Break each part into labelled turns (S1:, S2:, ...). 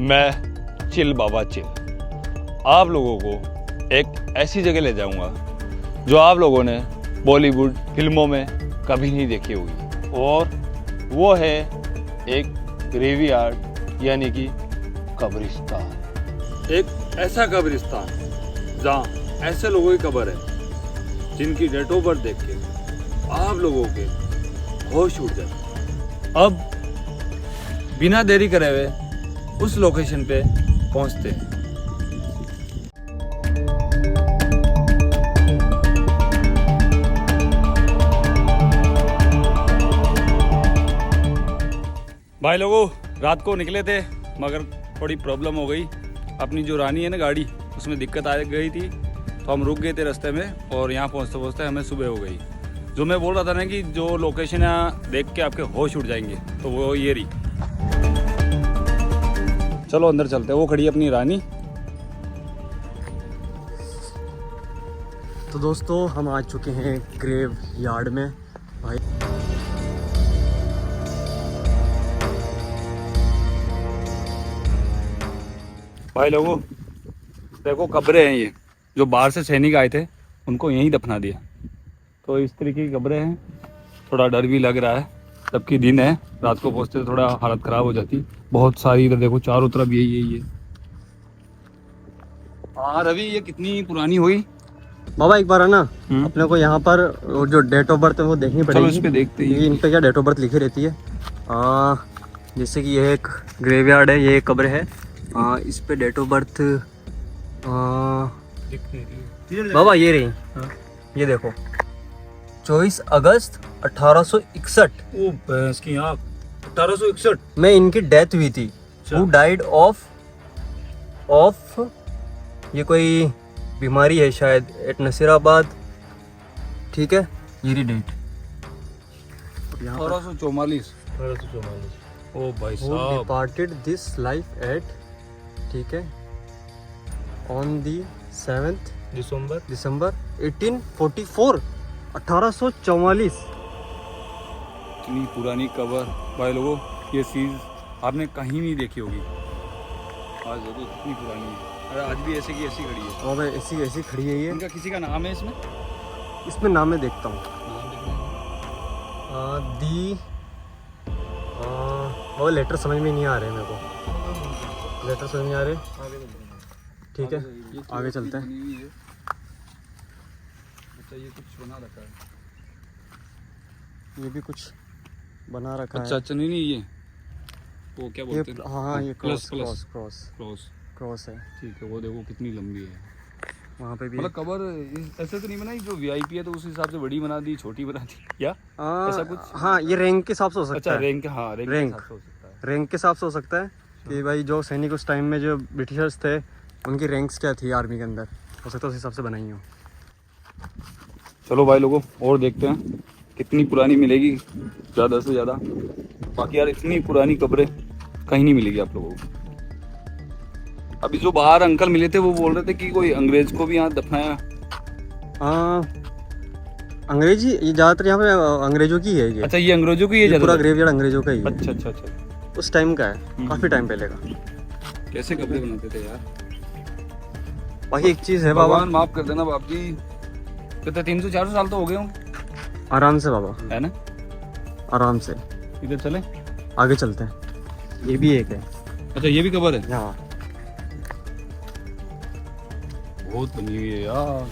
S1: मैं चिल बाबा चिल आप लोगों को एक ऐसी जगह ले जाऊंगा जो आप लोगों ने बॉलीवुड फिल्मों में कभी नहीं देखी होगी, और वो है एक ग्रेवयार्ड यानी कि कब्रिस्तान। एक ऐसा कब्रिस्तान जहाँ ऐसे लोगों की कब्र है जिनकी डेट ऑफ बर्थ देख के आप लोगों के होश उड़ जाए। अब बिना देरी करे हुए उस लोकेशन पे पहुंचते हैं। भाई लोगों, रात को निकले थे मगर थोड़ी प्रॉब्लम हो गई। अपनी जो रानी है ना गाड़ी, उसमें दिक्कत आ गई थी तो हम रुक गए थे रास्ते में, और यहाँ पहुँचते पहुँचते हमें सुबह हो गई। जो मैं बोल रहा था ना कि जो लोकेशन है देख के आपके होश उड़ जाएंगे, तो वो ये रही। चलो अंदर चलते हैं, वो खड़ी है अपनी रानी।
S2: तो दोस्तों हम आ चुके हैं ग्रेव यार्ड में।
S1: भाई लोगों देखो, कब्रें हैं ये, जो बाहर से सैनिक आए थे उनको यहीं दफना दिया। तो इस तरीके की कब्रें हैं। थोड़ा डर भी लग रहा है, जबकि दिन है, रात को पहुंचते थोड़ा हालत ख़राब हो जाती। बहुत सारी इधर देखो, चारों तरफ यही है। हाँ रवि, ये कितनी पुरानी हुई
S2: बाबा? एक बार है ना अपने को यहाँ पर जो डेट ऑफ बर्थ है वो देखनी पड़ेगी।
S1: चलो इस पे देखते हैं
S2: इन पे क्या डेट ऑफ बर्थ लिखी रहती है। जैसे कि ये एक ग्रेवयार्ड है, ये एक कब्र है। इस पे डेट ऑफ बर्थ बाबा ये रही। ये देखो 24 अगस्त 1861।
S1: ओ भैंस की आँख, 1861
S2: में इनकी डेथ हुई थी। हु डाइड ऑफ ये कोई बीमारी है शायद, एट नसीराबाद। ठीक है, ये डेट
S1: 1844। ओ भाई साहब,
S2: डिपार्टेड दिस लाइफ एट, ठीक है, ऑन दी 7th दिसंबर 1844। 1844।
S1: इतनी पुरानी कब्र भाई लोगों, ये चीज़ आपने कहीं नहीं देखी होगी। आज देखो कितनी पुरानी है, अरे आज भी ऐसे की ऐसी खड़ी है।
S2: और भाई ऐसी खड़ी है ये।
S1: इनका किसी का नाम है इसमें?
S2: इसमें नाम मैं देखता हूँ। वो लेटर समझ में नहीं आ रहे मेरे को, लेटर समझ नहीं आ रहे। ठीक है, आगे चलते हैं।
S1: अच्छा ये कुछ बना रखा है,
S2: ये भी कुछ बना रखा
S1: अच्छा,
S2: है।
S1: अच्छा नहीं ये वो क्या बोलते हैं?
S2: हाँ ये
S1: प्लस
S2: क्रॉस है।
S1: ठीक है, वो देखो कितनी लंबी है।
S2: वहाँ पे भी
S1: मतलब कब्र ऐसे तो नहीं बनाई, जो वीआईपी है तो उस हिसाब से बड़ी बना दी, छोटी बना दी क्या ऐसा कुछ?
S2: हाँ ये रैंक के हिसाब से हो सकता
S1: अच्छा,
S2: है।
S1: रैंक, हाँ रैंक के हिसाब से हो सकता है।
S2: रैंक के हिसाब से हो सकता है कि भाई जो सैनिक उस टाइम में जो ब्रिटिशर्स थे उनकी रैंक्स क्या थी आर्मी के अंदर, हो सकता है उस हिसाब से बनाई हो।
S1: चलो भाई लोगों और देखते हैं कितनी पुरानी मिलेगी ज़्यादा से ज़्यादा। बाकी यार इतनी पुरानी कब्रें कहीं नहीं मिलेगी आप लोगों को। अभी जो बाहर अंकल मिले थे वो बोल रहे थे कि कोई अंग्रेज को भी यहाँ दफनाया।
S2: अंग्रेजी, ये ज़्यादातर यहाँ पे अंग्रेजों की है ये।
S1: अच्छा ये अंग्रेजों की है,
S2: पूरा ग्रेवयार्ड अंग्रेजों का ही है।
S1: अच्छा अच्छा अच्छा,
S2: उस टाइम का है, काफ़ी टाइम पहले का।
S1: कैसे कपड़े बनाते थे यार।
S2: बाकी एक चीज़ है बाबा,
S1: भगवान माफ कर देना बाप जी, कितने 300-400 साल तो हो गए होंगे
S2: आराम से बाबा,
S1: है ना?
S2: आराम से।
S1: इधर चले,
S2: आगे चलते हैं। ये भी एक है।
S1: अच्छा ये भी कब्र है?
S2: हाँ
S1: बहुत बनी हुई है यार।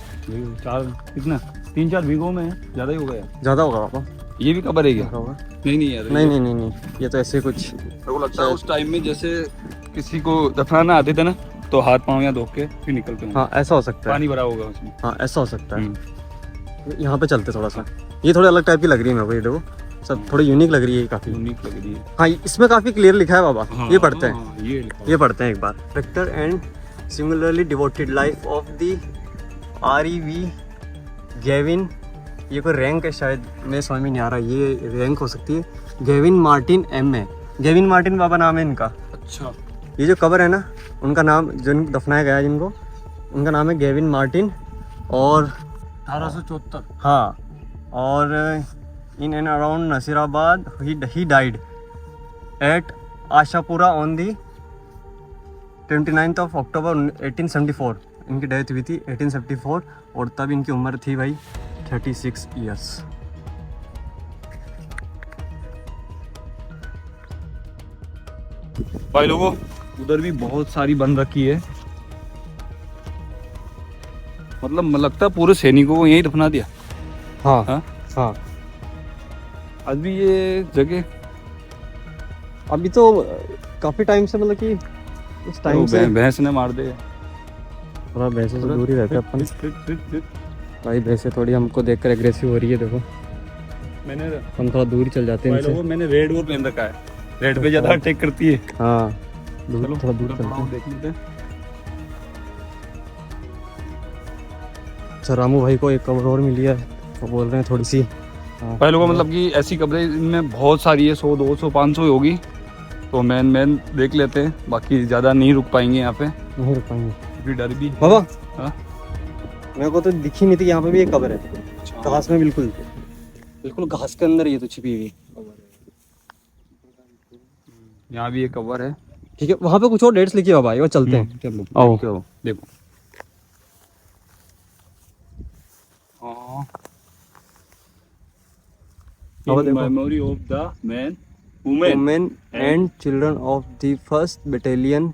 S1: कितना 3-4 बीघों में है, ज़्यादा ही हो गया।
S2: ज़्यादा होगा पापा।
S1: ये भी कब्र है क्या?
S2: होगा।
S1: नहीं यार,
S2: नहीं, ये तो ऐसे कुछ
S1: को लगता है उस टाइम में जैसे किसी को दफनाना आते थे ना, तो हाथ पाँव यहाँ धो के फिर निकलते होंगे।
S2: हाँ ऐसा हो सकता है,
S1: पानी भरा होगा उसमें।
S2: हाँ ऐसा हो सकता है। यहाँ पे चलते थोड़ा सा, ये थोड़ी अलग टाइप की लग रही है मेरे को। ये देखो सब थोड़ी यूनिक लग रही है, काफ़ी
S1: यूनिक लग रही है।
S2: हाँ इसमें काफ़ी क्लियर लिखा है बाबा।
S1: हाँ,
S2: ये पढ़ते हैं,
S1: हाँ,
S2: ये पढ़ते हैं एक बार। Vector and similarly devoted life of the R.E.V. Gavin. ये कोई रैंक है शायद, मेरे समझ में नहीं आ रहा, ये रैंक हो सकती है। Gavin Martin M.A. Gavin Martin बाबा नाम है इनका।
S1: अच्छा,
S2: ये जो कब्र है ना, उनका नाम, जिन दफनाया गया है जिनको, उनका नाम है गेविन मार्टिन। और
S1: 1874।
S2: हाँ, और in and around Nasirabad he died eight Ashapura on the 29 अक्टूबर 1874। इनकी डेथ हुई थी 1874 और तब इनकी उम्र थी भाई 36 ईयर्स।
S1: भाई लोगों उधर भी बहुत सारी बन रखी है, मतलब लगता है पूरे सैनिकों को यहीं दफना दिया।
S2: हाँ
S1: हाँ
S2: हाँ,
S1: आज भी ये जगह
S2: अभी तो काफ़ी टाइम से मतलब कि उस टाइम से
S1: भैंस ने मार दे।
S2: थोड़ा भैंसे से दूर ही रहते अपन भाई। भैंसे थोड़ी हमको देखकर एग्रेसिव हो रही है, देखो
S1: मैंने
S2: हम थोड़ा दूर ही चल जाते हैं
S1: भाई
S2: इनसे।
S1: लोगों मैंने रेड वो पहन रखा है, रेड पे ज्यादा अटैक करती है।
S2: हाँ,
S1: चलो
S2: थोड़ा दूर
S1: थोड़ा
S2: चलते हैं।
S1: देख लेते हैं।
S2: अच्छा, रामू भाई को एक कवर और मिली है, वो बोल रहे हैं थोड़ी सी। हाँ,
S1: भाई लोगों मतलब कि ऐसी कब्रें इनमें बहुत सारी है, 100 200 500 होगी, तो मैन देख लेते हैं, बाकी ज़्यादा नहीं रुक पाएंगे यहाँ पे
S2: नहीं रुक पाएंगे
S1: क्योंकि डर भी है।
S2: बाबा।
S1: हाँ?
S2: मेरे को तो दिखी नहीं थी, यहाँ पे भी एक कबर है घास में, बिल्कुल बिल्कुल घास के अंदर ये तो छिपी हुई।
S1: यहाँ भी एक कवर है।
S2: ठीक है, वहाँ पे कुछ और डेट्स लिखी है भाई, वो चलते हैं।
S1: चलो
S2: आओ।
S1: आओ देखो। हाँ
S2: अब देखो।
S1: Memory of the man women
S2: women and children of the first battalion.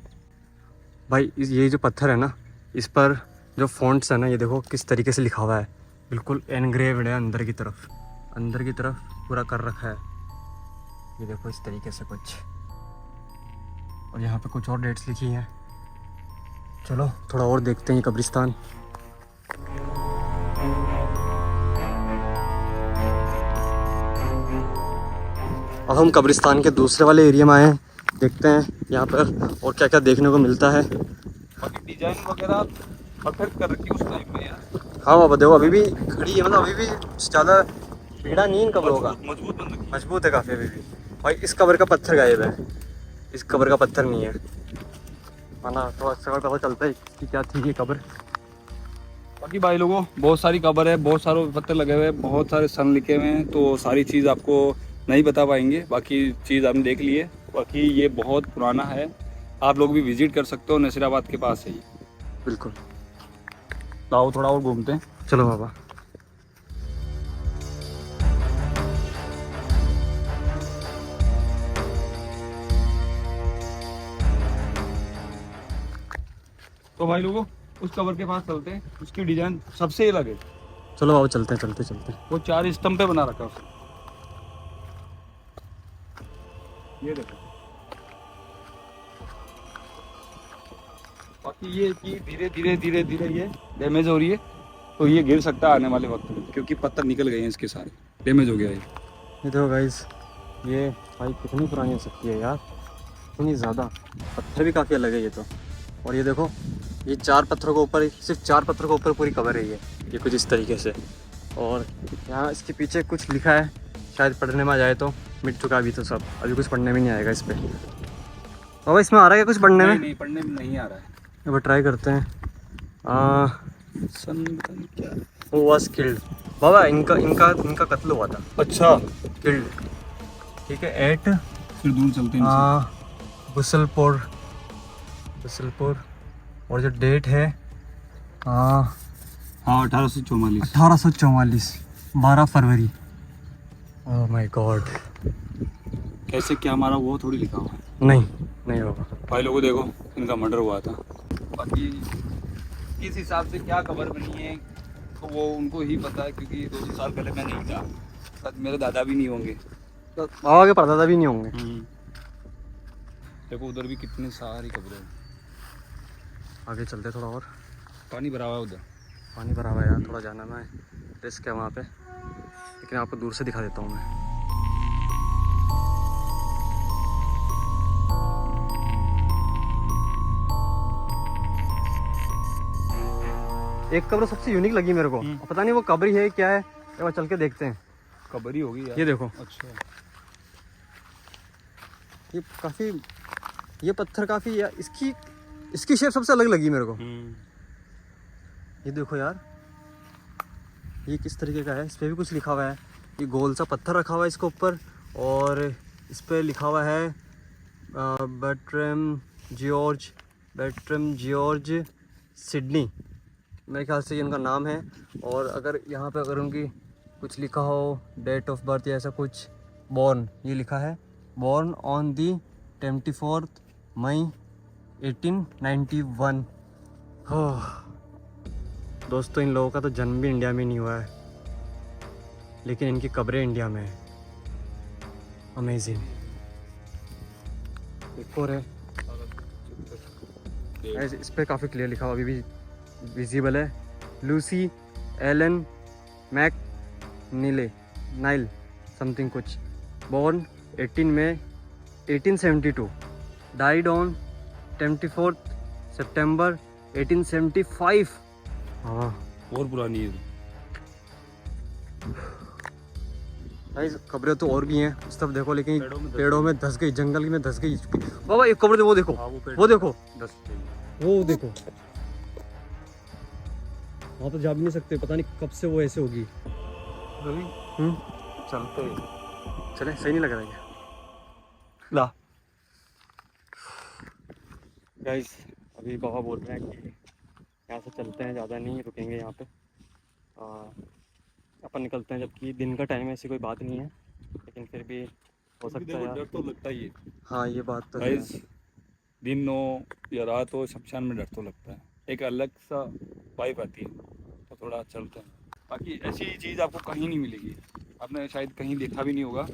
S2: भाई ये जो पत्थर है ना, इस पर जो फॉन्ट्स है ना, ये देखो किस तरीके से लिखा हुआ है, बिल्कुल एनग्रेव्ड है अंदर की तरफ पूरा कर रखा है। ये देखो इस तरीके से कुछ, और यहाँ पे कुछ और डेट्स लिखी हैं। चलो थोड़ा और देखते हैं ये कब्रिस्तान। अब हम कब्रिस्तान के दूसरे वाले एरिया में आए हैं, देखते हैं यहाँ पर और क्या क्या देखने को मिलता है।
S1: बाकी डिजाइन वगैरह परफेक्ट कर रखी है उस टाइम में यार।
S2: हाँ बाबा देखो, अभी भी खड़ी है, मतलब अभी भी ज़्यादा टेढ़ा नहीं इन कब्रों का,
S1: मजबूत बन रखी है।
S2: मजबूत है काफ़ी अभी भी। भाई इस कब्र का पत्थर गायब है, इस कब्र का पत्थर नहीं है, माना तो अच्छा पता चलता है कि क्या थी ये कब्र।
S1: बाकी भाई लोगों बहुत सारी कबर है, बहुत सारे पत्थर लगे हुए हैं, बहुत सारे सन लिखे हुए हैं, तो सारी चीज़ आपको नहीं बता पाएंगे, बाकी चीज़ हमने देख ली है। बाकी ये बहुत पुराना है, आप लोग भी विजिट कर सकते हो, नसीराबाद के पास है ये।
S2: बिल्कुल,
S1: तो आओ थोड़ा और घूमते हैं।
S2: चलो बाबा।
S1: तो भाई लोगों उस कबर के पास चलते हैं, उसकी डिजाइन सबसे अलग है।
S2: चलो बाबा चलते हैं, चलते चलते।
S1: वो 4 स्तंभ पे बना रखा है उसने। ये देखो। बाकी ये कि धीरे धीरे ये डैमेज हो रही है, तो ये गिर सकता है आने वाले वक्त में, क्योंकि पत्थर निकल गए हैं इसके सारे, डैमेज हो गया है।
S2: ये देखो गाइस, ये भाई कितनी पुरानी हो सकती है यार, इतनी ज़्यादा। पत्थर भी काफ़ी अलग है ये तो। और ये देखो, ये 4 पत्थरों के ऊपर, सिर्फ 4 पत्थरों के ऊपर पूरी कवर है ये कुछ इस तरीके से। और यहाँ इसके पीछे कुछ लिखा है, शायद पढ़ने में आ जाए तो। मिट चुका अभी तो सब, अभी कुछ पढ़ने में नहीं आएगा इस पर। बाबा इसमें आ रहा है कुछ पढ़ने में?
S1: नहीं पढ़ने में नहीं आ रहा है।
S2: अब ट्राई करते हैं।
S1: सन पता नहीं क्या है।
S2: वो वॉज किल्ड। बाबा इनका कत्ल हुआ था।
S1: अच्छा
S2: किल्ड, ठीक है, एट
S1: फिर दूर चलते हैं।
S2: गुसलपुर। और जो डेट है
S1: हाँ 1844।
S2: 1844, 12 फरवरी। Oh my God.
S1: कैसे क्या हमारा वो थोड़ी लिखा हुआ है।
S2: नहीं बाबा।
S1: भाई लोगों देखो इनका मर्डर हुआ था, बाकी किस हिसाब से क्या खबर बनी है तो वो उनको ही पता है, क्योंकि 200 साल पहले मैं नहीं था, शायद मेरे दादा भी नहीं होंगे।
S2: तो बाबा के परदादा भी नहीं होंगे।
S1: देखो उधर भी कितनी सारी खबरें हैं।
S2: आगे चलते थोड़ा और।
S1: पानी भरा हुआ है उधर।
S2: पानी भरा हुआ है यार, थोड़ा जाना में रिस्क है वहाँ पे, लेकिन आपको दूर से दिखा देता हूँ मैं। एक कब्र सबसे यूनिक लगी मेरे को, पता नहीं वो कब्र ही है क्या है, एक बार चल के देखते हैं।
S1: खबर ही होगी यार।
S2: ये देखो।
S1: अच्छा
S2: ये पत्थर काफ़ी यार, इसकी शेप सबसे अलग लगी मेरे को। ये देखो यार, ये किस तरीके का है, इस पर भी कुछ लिखा हुआ है। ये गोल सा पत्थर रखा हुआ है इसके ऊपर, और इस पर लिखा हुआ है बर्ट्रम जॉर्ज सिडनी, मेरे ख्याल से ये उनका नाम है। और अगर यहाँ पे अगर उनकी कुछ लिखा हो, डेट ऑफ बर्थ या ऐसा कुछ, बॉर्न, ये लिखा है बॉर्न ऑन दी 24 मई 1891। दोस्तों, इन लोगों का तो जन्म भी इंडिया में नहीं हुआ है, लेकिन इनकी कब्रें इंडिया में है। अमेजिंग। एक और है, इस पर काफ़ी क्लियर लिखा हुआ, अभी भी विजिबल है। Lucy Allen Mac Nile something कुछ, born 18 May 1872, died on 24 September 1875। हाँ,
S1: और पुरानी है।
S2: भाई कब्रें तो और भी हैं उस तरफ देखो, लेकिन पेड़ों में धंस गई, जंगल में धंस गई। बाबा एक कब्र वो देखो, वो देखो, वो देखो, वहाँ तो जा भी नहीं सकते, पता नहीं कब से वो ऐसे होगी।
S1: चलते
S2: चले, सही नहीं लग रहा है
S1: ला।
S2: गाइस, अभी बाबा बोल रहे हैं कि यहाँ से चलते हैं, ज़्यादा नहीं रुकेंगे यहाँ पे, अपन निकलते हैं, जबकि दिन का टाइम है, ऐसी कोई बात नहीं है, लेकिन फिर भी हो सकता है।
S1: डर तो लगता ही है।
S2: हाँ, ये बात तो है।
S1: दिन हो या रात हो, शमशान में डर तो लगता है, एक अलग सा वाइब आती है, तो थोड़ा चलते हैं। बाकी ऐसी चीज़ आपको कहीं नहीं मिलेगी, आपने शायद कहीं देखा भी नहीं होगा,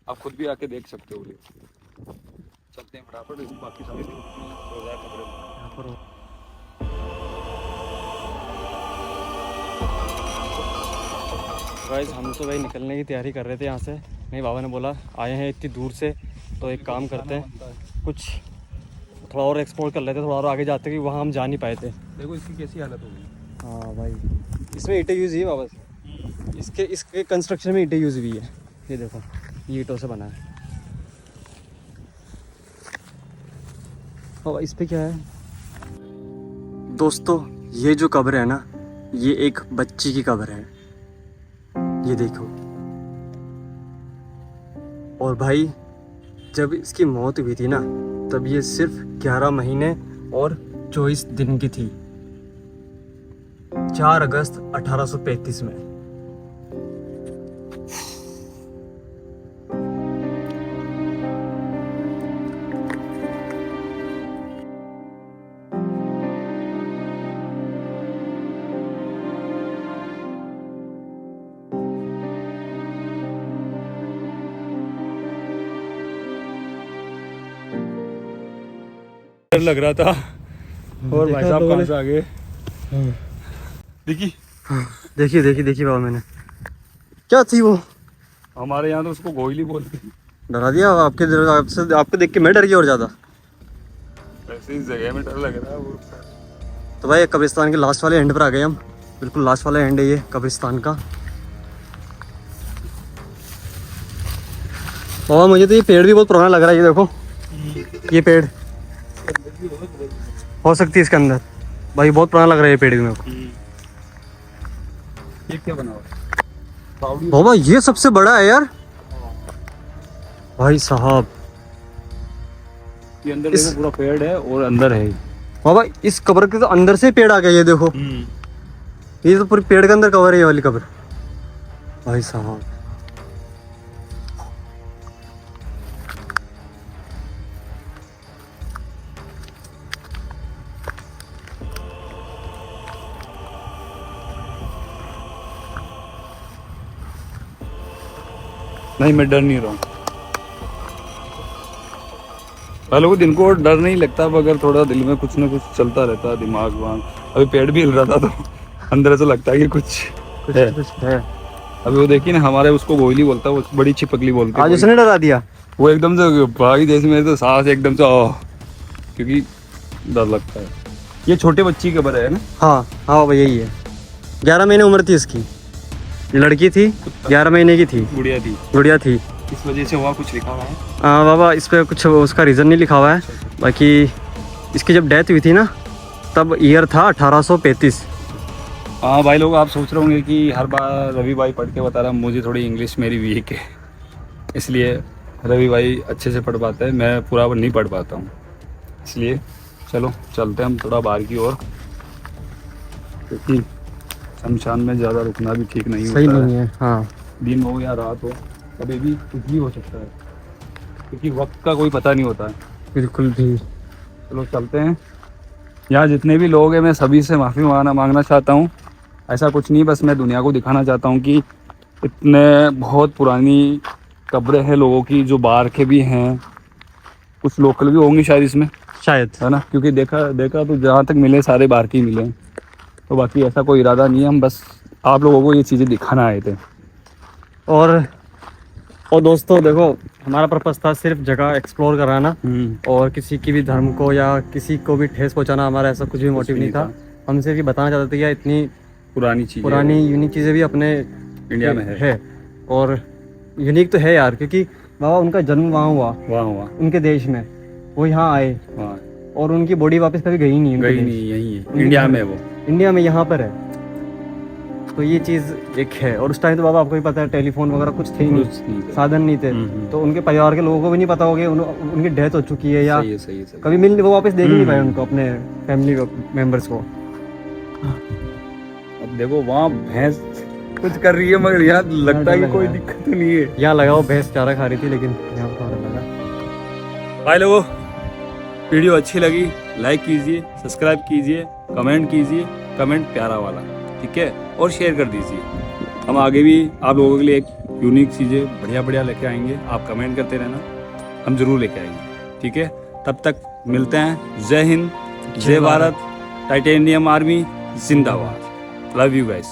S1: आप खुद भी आके देख सकते हो। चलते हैं फटाफट, बाकी सारी खबरें।
S2: गाइस, हम तो भाई निकलने की तैयारी कर रहे थे यहाँ से, नहीं बाबा ने बोला आए हैं इतनी दूर से, तो एक काम करते हैं, कुछ थोड़ा और एक्सप्लोर कर लेते, थोड़ा और आगे जाते, कि वहाँ हम जा नहीं पाए थे।
S1: देखो इसकी कैसी हालत हो गई।
S2: हाँ भाई, इसमें ईंटें यूज़ हुई है बाबा, इसके कंस्ट्रक्शन में ईंटें यूज़ हुई है। ये देखो, ये ईंटों से बना है। और इस पे क्या है दोस्तों, ये जो कब्र है ना, ये एक बच्ची की कब्र है, ये देखो। और भाई, जब इसकी मौत हुई थी ना, तब ये सिर्फ 11 महीने और 24 दिन की थी, 4 अगस्त 1835 में।
S1: डर लग रहा था, और भाई साहब कहाँ से आ गए। देखी
S2: बाबा, मैंने क्या थी वो,
S1: हमारे यहाँ तो उसको गोइली बोलते हैं।
S2: डरा दिया आपको देख के मैं डर गया और ज़्यादा।
S1: ऐसे इस जगह में डर लग रहा है वो।
S2: तो भाई कब्रिस्तान के लास्ट वाले एंड पर आ गए हम, बिल्कुल लास्ट वाला एंड है ये कब्रिस्तान का। बाबा, मुझे तो ये पेड़ भी बहुत पुराना लग रहा है, ये देखो, ये पेड़ हो सकती है इसके अंदर, भाई बहुत पुराना लग रहा है ये पेड़ भी मेरे को।
S1: ये क्या बना हुआ है?
S2: बाबा, ये सबसे बड़ा है यार, भाई साहब।
S1: ये अंदर देखो, पूरा पेड़ है और अंदर है।
S2: बाबा, इस कब्र के तो अंदर से पेड़ आ गया, ये देखो, ये तो पूरी पेड़ के अंदर कवर है ये वाली कब्र, भाई साहब।
S1: नहीं, मैं डर नहीं रहा हूँ। पहले को दिन को डर नहीं लगता, मगर थोड़ा दिल में कुछ ना कुछ चलता रहता है, दिमाग वाग। अभी पेड़ भी हिल रहा था, तो अंदर से लगता है कि कुछ है। अभी वो देखिए ना, हमारे उसको गोइली बोलता है, वो बड़ी छिपकली बोलती है।
S2: आज उसने डरा दिया,
S1: वो एकदम से भाई, जैसे मेरे तो सांस एकदम से क्योंकि डर लगता है। ये छोटे बच्ची की कब्र है ना?
S2: हाँ हाँ बाबा, यही है। 11 महीने उम्र थी इसकी, लड़की थी, 11 महीने की थी, गुड़िया थी।
S1: इस वजह से हुआ, कुछ लिखा हुआ है?
S2: हाँ बाबा, इस पर कुछ उसका रीज़न नहीं लिखा हुआ है। बाकी इसकी जब डेथ हुई थी ना, तब ईयर था 1835।
S1: हाँ भाई लोग, आप सोच रहे होंगे कि हर बार रवि भाई पढ़ के बता रहा, मुझे थोड़ी इंग्लिश मेरी वीक है, इसलिए रवि भाई अच्छे से पढ़ पाते हैं, मैं पूरा नहीं पढ़ पाता हूँ। इसलिए चलो चलते हैं हम थोड़ा बाहर की ओर, क्योंकि शमशान में ज़्यादा रुकना भी ठीक नहीं
S2: सही
S1: होता
S2: नहीं है। हाँ
S1: दिन हो या रात हो, कभी भी कुछ भी हो सकता है, क्योंकि वक्त का कोई पता नहीं होता है।
S2: बिल्कुल भी।
S1: चलो चलते हैं। यहाँ जितने भी लोग हैं मैं सभी से माफ़ी मांगना चाहता हूँ। ऐसा कुछ नहीं, बस मैं दुनिया को दिखाना चाहता हूँ कि इतने बहुत पुरानी कब्रें हैं लोगों की, जो बाहर के भी हैं, कुछ लोकल भी होंगे शायद इसमें,
S2: शायद।
S1: है ना, क्योंकि देखा तो जहाँ तक मिले सारे बाहर के ही मिले हैं। तो बाकी ऐसा कोई इरादा नहीं है, हम बस आप लोगों को ये चीज़ें दिखाना आए थे।
S2: और दोस्तों देखो, हमारा पर्पस था सिर्फ जगह एक्सप्लोर कराना, और किसी की भी धर्म को या किसी को भी ठेस पहुंचाना, हमारा ऐसा कुछ भी मोटिव नहीं था। हम सिर्फ ये बताना चाहते थे कि इतनी पुरानी यूनिक चीज़ें भी अपने
S1: इंडिया में है।
S2: और यूनिक तो है यार, क्योंकि बाबा उनका जन्म वहाँ हुआ उनके देश में, वो यहाँ आए और उनकी बॉडी वापस कभी गई नहीं
S1: यही है इंडिया में, वो
S2: इंडिया में यहाँ पर है। तो ये चीज़ एक है। और उस टाइम तो बाबा आपको भी पता है, टेलीफोन वगैरह कुछ थे ही नहीं, साधन नहीं थे। तो उनके परिवार के लोगों को भी नहीं पता होगा उनकी डेथ हो चुकी है, या
S1: सही।
S2: कभी वो वापस देख ही नहीं पाए उनको, अपने फैमिली मेंबर्स को।
S1: अब देखो वहाँ भैंस कुछ कर रही है, मगर यहाँ लगता है कि कोई दिक्कत नहीं है।
S2: यहाँ लगा वो भैंस चारा खा रही थी, लेकिन यहाँ पर लगा।
S1: भाई लोगों, वीडियो अच्छी लगी लाइक कीजिए, सब्सक्राइब कीजिए, कमेंट कीजिए, कमेंट प्यारा वाला, ठीक है, और शेयर कर दीजिए। हम आगे भी आप लोगों के लिए एक यूनिक चीज़ें बढ़िया लेके आएंगे। आप कमेंट करते रहना, हम ज़रूर लेके आएंगे, ठीक है। तब तक मिलते हैं। जय हिंद, जय भारत, टाइटेनियम आर्मी जिंदाबाद। Love you guys.